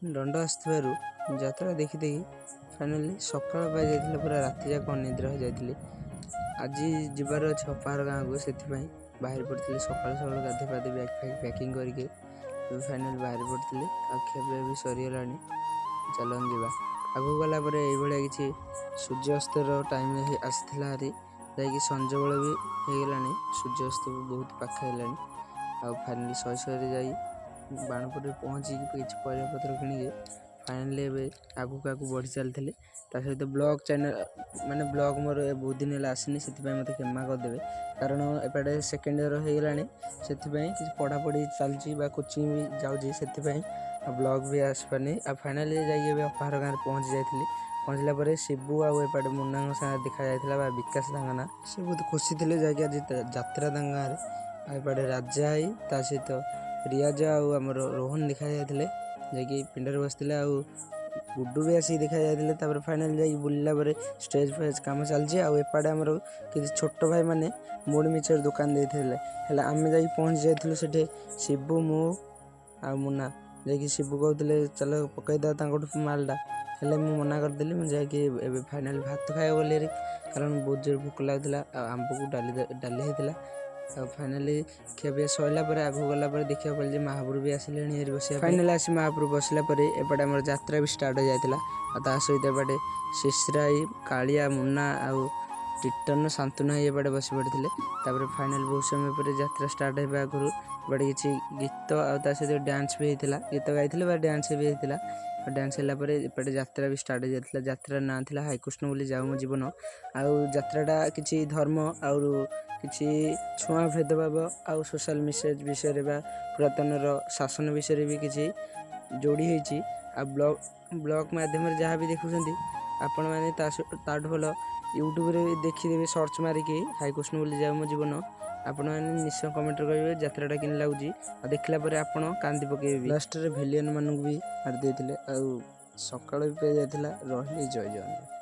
दंड आसुथिबारु यात्रा देखी देखी फाइनाली सकाळ पाई जाइथिले पूरा राति जाक अनिद्रा हो जाइथिले। आज जिबार अछि अपार गाँ को सेथिपाई बाहर पड़थिले सकाळ सकाळ गाधे पाधे बैग फैग पैकिंग करके फाइनाली बाहर पड़थिले। आ खेबे भी सरीगलानी चलन जिबा आगु गला परे एई भलिया किछि सूर्यास्तर टाइम आसिथिला हारी जाइकी संज बेल भी हो गलानी सूर्यास्त बहुत पाखे हेलानी। आ फाइनाली शहे शहे जाई बाणपुर पहुँची किसी परिया पत्र किणिके फाइनाली आगू आगू बढ़ी चलते सहित ब्लॉग चैनल माने ब्लॉग मोर बहुत दिन है आसनी से मत क्षमा करदे कारण एपटे सेकेंड ईयर हो गलानी से किसी पढ़ापढ़ी चलती कोचिंग भी जाऊँगी से ब्लॉग भी आसपारनी। आ फाइनाली जाइए अपार गाँव पहुँची जाइए पहुँचला पर शिबू आउट मुन्ना साथ देखा जाता विकास ना से बहुत खुशी थे जाकि आज यात्रा गाँव एपटे राजा आई ता सहित रियाज आमर रोहन देखा जाते जैकि पिंडर बसते आ गुड्डू भी आसिक देखा जाते फाइनाल जा बुलला स्टेज फेज कम चलती आउटे आमर कि छोट भाई मैंने मुड़ मिचर दुकान देते आम जा पहुँची जाइलु से शिबू मु आ मुन्ना जा शिबू कहते चल पकईदा मालटा हेल्ले मुझे मना करदेली मुझे फाइनाल भात खाए बोली कारण बहुत जोर भोक लगुला आंब को डाली होता फाइनाली ଖିଆପିଆ ସରିଲା ପରେ ଆଗକୁ ଗଲା ପରେ ଦେଖିବାକୁ ପଡ଼ିଲେ महापुर भी ଆସିଲେଣି ଏରି ବସିବା फाइनाल आसी महापुर बसला ପରେ ଏପଟେ ଆମର ଯାତ୍ରା ବି ଷ୍ଟାର୍ଟ ହୋଇଯାଇଥିଲା। ଆଉ ତା ସହିତ ଏପଟେ ଶିଶିରାଇ କାଳିଆ ମୁନ୍ନା ଆଉ ଟିଟନ ଶାନ୍ତନୁ ଭାଇ ଏପଟେ ବସି ପଡ଼ିଥିଲେ। ତାପରେ फाइनाल ବହୁତ ସମୟ ପରେ ଯାତ୍ରା ଷ୍ଟାର୍ଟ ହେବା ଆଗରୁ ଏପଟେ କିଛି ଗୀତ ଆଉ ତା ସହିତ ଡ୍ୟାନ୍ସ ବି ହେଇଥିଲା ଗୀତ ଗାଇଥିଲେ ବା ଡ୍ୟାନ୍ସ ବି ହେଇଥିଲା। ଡ୍ୟାନ୍ସ ହେଲା ପରେ ଏପଟେ ଯାତ୍ରା ବି ଷ୍ଟାର୍ଟ ହେଇଯାଇଥିଲା। ଯାତ୍ରାର ନାଁ ଥିଲା ହାଇକୃଷ୍ଣ ବୋଲି ଯାଉ ମୋ ଜୀବନ। ଆଉ ଯାତ୍ରାଟା କିଛି ଧର୍ମ ଆଉ କିଛି ଛୁଆଁ भेदभाव आउ सोशल मेसेज विषय बा पुरातन शासन विषय भी किसी जोड़ी होती ब्लॉग माध्यम जहाँ भी देखुं आपण मैंने ताठू भल यूट्यूब रे देखीदेवे सर्च मारिकी हाईकृष्ण बोली जाओ मो जीवन आपण मैंने निश्चय कमेंट करेंगे यात्राटा कि लगुच देखला आपण कांदी पकेबी लास्ट रे भिलियन मानक भी मारी देते सकाल भी पे जाता रही जय जगन्नाथ।